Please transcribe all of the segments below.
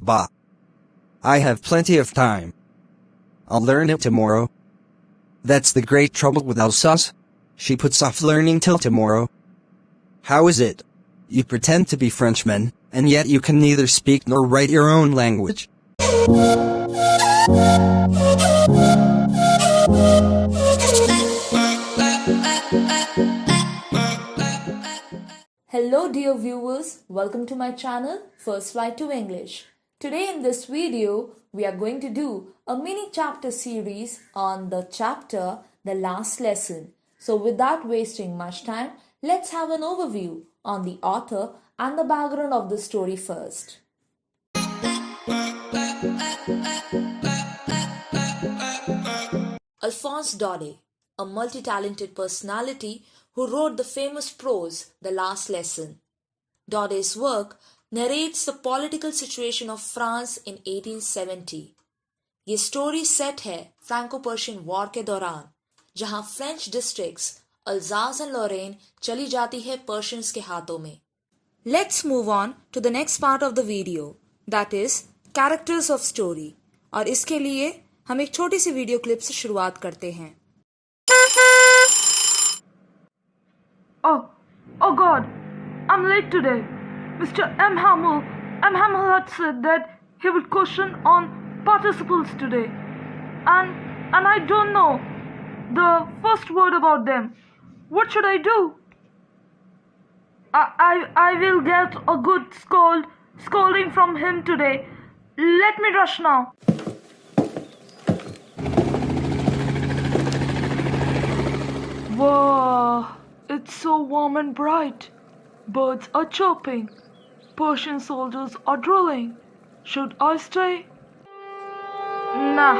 Bah. I have plenty of time. I'll learn it tomorrow. That's the great trouble with Alsace. She puts off learning till tomorrow. How is it? You pretend to be Frenchmen, and yet you can neither speak nor write your own language. Hello dear viewers, welcome to my channel First Flight to English. Today in this video, we are going to do a mini chapter series on the chapter The Last Lesson. So without wasting much time, let's have an overview on the author and the background of the story first. Alphonse Daudet, a multi-talented personality who wrote the famous prose The Last Lesson. Daudet's work narrates the political situation of France in 1870. ये story set है Franco-Persian war के दौरान, जहां French districts अल्जास and Lauren चली जाती है Persians के हाथों में. Let's move on to the next part of the video, that is characters of story. और इसके लिए हम एक छोटी सी वीडियो क्लिप से शुरुआत करते हैं. Oh God, I'm late today. Mr. M. Hamill had said that he would question on participles today. And I don't know the first word about them. What should I do? I will get a good scolding from him today. Let me rush now. Wow. It's so warm and bright. Birds are chirping. Persian soldiers are drilling. Should I stay? Nah,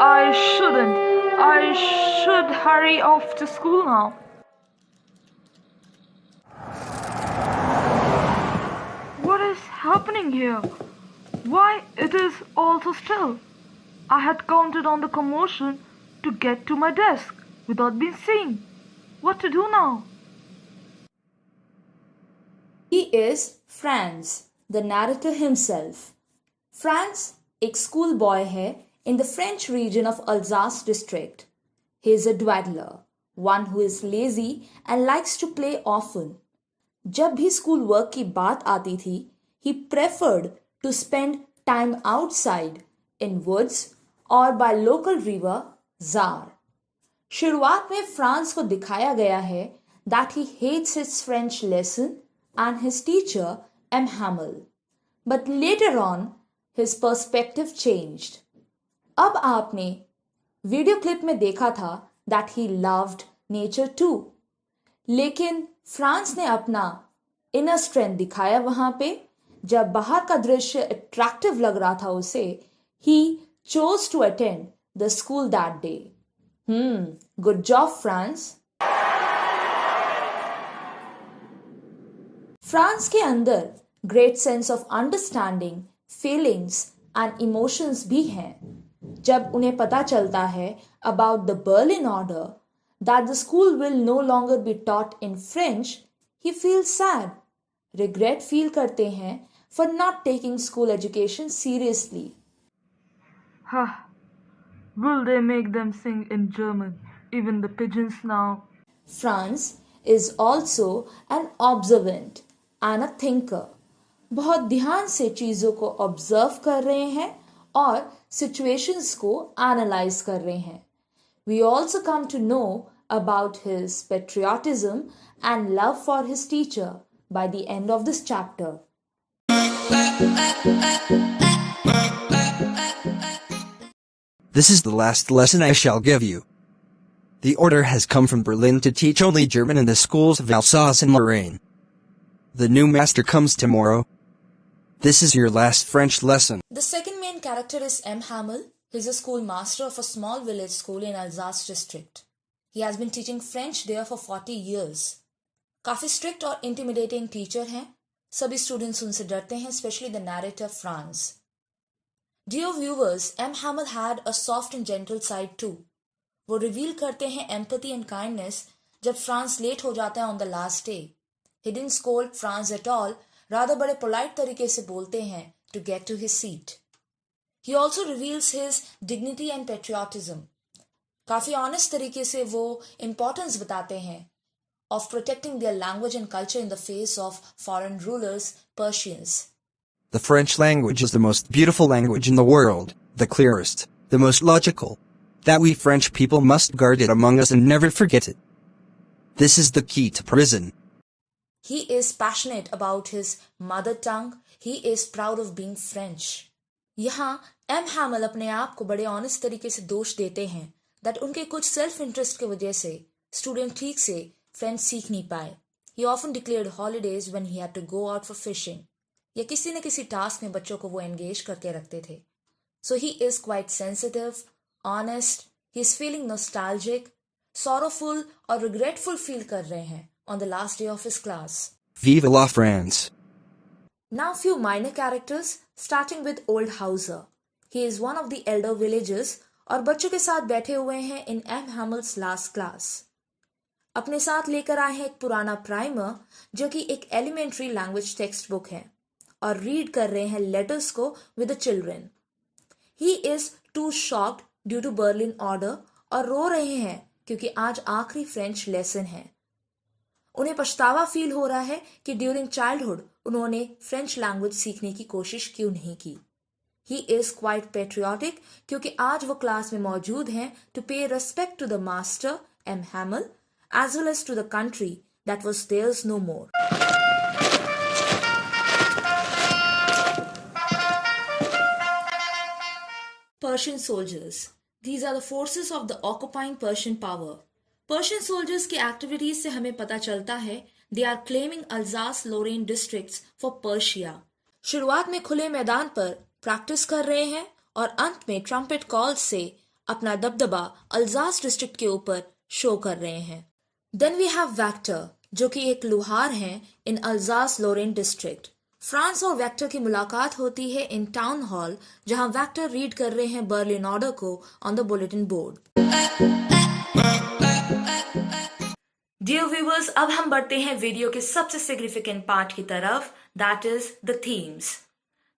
I shouldn't. I should hurry off to school now. What is happening here? Why it is all so still? I had counted on the commotion to get to my desk without being seen. What to do now? He is Franz, the narrator himself. Franz एक school boy है in the French region of Alsace district. He is a dawdler, one who is lazy and likes to play often. जब भी school work की बात आती थी, he preferred to spend time outside in woods or by local river Zar. शुरुआत में France को दिखाया गया है that he hates his French lesson and his teacher M. Hamill. But later on, his perspective changed. अब आपने video clip में देखा था that he loved nature too. लेकिन फ्रांस ने अपना inner strength दिखाया वहां पे. जब बाहर का दृश्य attractive लग रहा था उसे, he chose to attend the school that day. Good job, France. France के अंदर great sense of understanding, feelings and emotions भी हैं. जब उन्हें पता चलता है about the Berlin Order, that the school will no longer be taught in French, he feels sad. Regret feel करते हैं for not taking school education seriously. Will they make them sing in German, even the pigeons now? Franz is also an observant and a thinker. बहुत ध्यान से चीजों को observe कर रहे हैं और situations को एनालाइज कर रहे हैं. We also come to know about his patriotism and love for his teacher by the end of this chapter. This is the last lesson I shall give you. The order has come from Berlin to teach only German in the schools of Alsace and Lorraine. The new master comes tomorrow. This is your last French lesson. The second main character is M. Hamill. He is a schoolmaster of a small village school in Alsace district. He has been teaching French there for 40 years. काफी strict और intimidating teacher हैं. सभी students उनसे डरते हैं, especially the narrator Franz. Dear viewers, M. Hamill had a soft and gentle side too. वो reveal करते हैं empathy and kindness जब फ्रांस लेट हो जाता है on the last day. He didn't scold Franz at all, rather बड़े polite तरीके से बोलते हैं to get to his seat. He also reveals his dignity and patriotism. काफी ऑनेस्ट तरीके से वो इम्पोर्टेंस बताते हैं of protecting their language and culture in the face of foreign rulers, Persians. The French language is the most beautiful language in the world, the clearest, the most logical. That we French people must guard it among us and never forget it. This is the key to prison. He is passionate about his mother tongue. He is proud of being French. यहाँ M हैमल अपने आप को बड़े honest तरीके से दोष देते हैं that उनके कुछ सेल्फ इंटरेस्ट की वजह से स्टूडेंट ठीक से फ्रेंच सीख नहीं पाए. He often declared holidays when he had to go out for fishing. या किसी न किसी टास्क में बच्चों को वो एंगेज करके रखते थे. So he is quite sensitive, honest, he is feeling nostalgic, sorrowful और regretful feel कर रहे हैं on the last day of his class. Vive la France! Now few minor characters, starting with Old Hauser. He is one of the elder villagers और बच्चों के साथ बैठे हुए हैं in M. Hamel's last class. अपने साथ लेकर आए हैं एक पुराना प्राइमर जो कि एक एलिमेंट्री लैंग्वेज टेक्स्ट बुक है और रीड कर रहे हैं लेटर्स को with the children. He is too shocked due to Berlin order और रो रहे हैं क्योंकि आज आखिरी फ्रेंच लेसन है. उन्हें पछतावा फील हो रहा है कि ड्यूरिंग चाइल्डहुड उन्होंने फ्रेंच लैंग्वेज सीखने की कोशिश क्यों नहीं की. ही इज क्वाइट पेट्रियाटिक क्योंकि आज वो क्लास में मौजूद हैं to pay respect to the master M Hamel as well as to the country that was theirs no more. Persian soldiers. These are the forces of the occupying Persian power. Persian soldiers की activities से हमें पता चलता है they are claiming Alsace-Lorraine districts for Persia. शुरुआत में खुले मैदान पर प्रैक्टिस कर रहे हैं और अंत में ट्रम्पेट कॉल से अपना दबदबा अल्जास डिस्ट्रिक्ट के ऊपर शो कर रहे हैं. Then we have Vector, जो कि एक लुहार हैं in Alsace Lorraine district. France और वेक्टर की मुलाकात होती है इन टाउन हॉल जहां वेक्टर रीड कर रहे हैं बर्लिन ऑर्डर को on the bulletin board. Dear viewers, अब हम बढ़ते हैं वीडियो के सबसे सिग्निफिकेंट पार्ट की तरफ, that is the themes.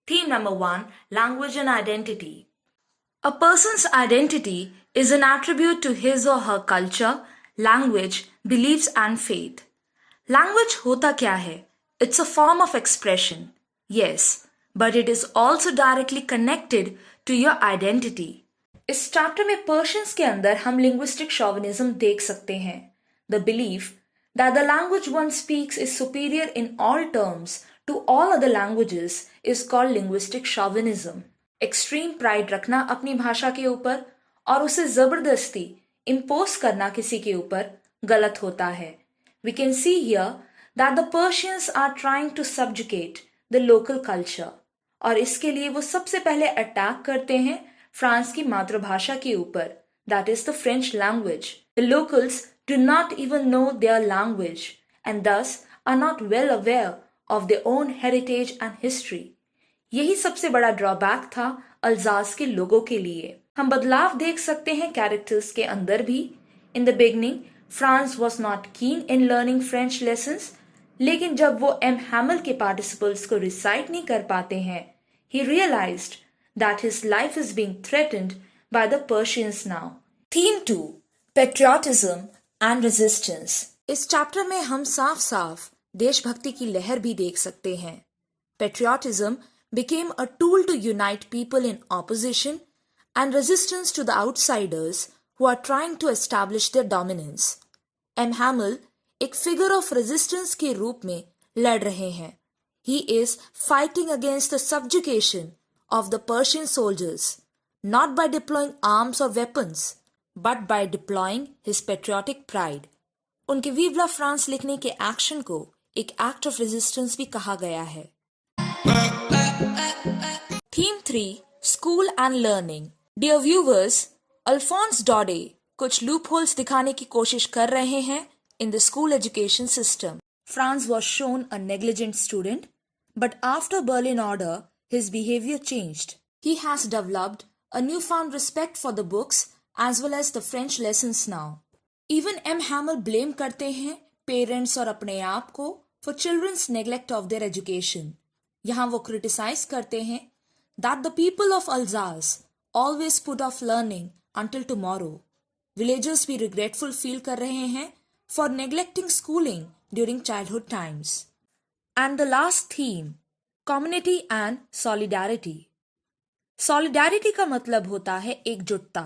Theme number 1, language and identity. A person's identity is an attribute to his or her culture, language, beliefs and faith. Language होता क्या है? It's a form of expression. Yes, but it is also directly connected to your identity. इस chapter में Persians के अंदर हम linguistic chauvinism देख सकते हैं. The belief that the language one speaks is superior in all terms to all other languages is called linguistic chauvinism. Extreme pride रखना अपनी भाषा के ऊपर और उसे जबरदस्ती इम्पोज करना किसी के ऊपर गलत होता है. We can see here that the Persians are trying to subjugate the local culture और इसके लिए वो सबसे पहले अटैक करते हैं फ्रांस की मातृभाषा के ऊपर, that is the French language. The locals do not even know their language and thus are not well aware of their own heritage and history. यही सबसे बड़ा ड्रॉबैक था अल्जास के लोगों के लिए. हम बदलाव देख सकते हैं कैरेक्टर्स के अंदर भी. In the beginning France was not कीन इन लर्निंग फ्रेंच लेसन्स, लेकिन जब वो एम हैमल के पार्टिसिपल्स को रिसाइट नहीं कर पाते हैं, he realized that his life is being threatened by the Persians now. Theme 2, patriotism and resistance. इस चैप्टर में हम साफ साफ देशभक्ति की लहर भी देख सकते हैं. Patriotism became a tool to unite people in opposition and resistance to the outsiders who are trying to establish their dominance. M. Hamel एक figure of resistance के रूप में लड़ रहे हैं. He is fighting against the subjugation of the Persian soldiers, not by deploying arms or weapons, but by deploying his patriotic pride. उनके Vive la France लिखने के एक्शन को एक act of resistance भी कहा गया है. Theme 3, School and Learning. Dear viewers, Alphonse Daudet कुछ loopholes दिखाने की कोशिश कर रहे हैं in the school education system. Franz was shown a negligent student, but after Berlin Order, his behavior changed. He has developed a newfound respect for the books as well as the French lessons now. Even M. Hamel blame करते हैं parents और अपने आप को for children's neglect of their education. यहाँ वो criticise करते हैं that the people of Alsace always put off learning until tomorrow. Villagers भी regretful feel कर रहे हैं for neglecting schooling during childhood times. And the last theme, community and solidarity. Solidarity का मतलब होता है एकजुटता.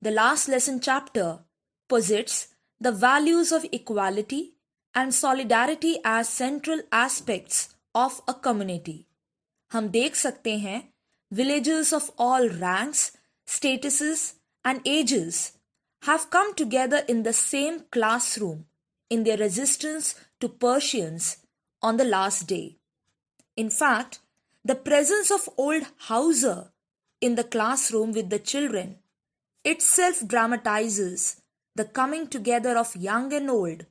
The last lesson chapter posits the values of equality and solidarity as central aspects of a community. हम देख सकते हैं villagers of all ranks, statuses and ages have come together in the same classroom in their resistance to Persians on the last day. In fact, the presence of old Hauser in the classroom with the children itself dramatizes the coming together of young and old.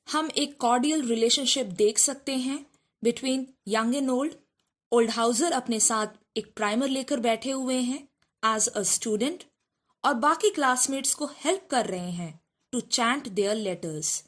हम एक cordial relationship देख सकते हैं between young and old. Old Houser अपने साथ एक primer लेकर बैठे हुए हैं एज अ स्टूडेंट और बाकी क्लासमेट्स को हेल्प कर रहे हैं टू चैंट देयर लेटर्स.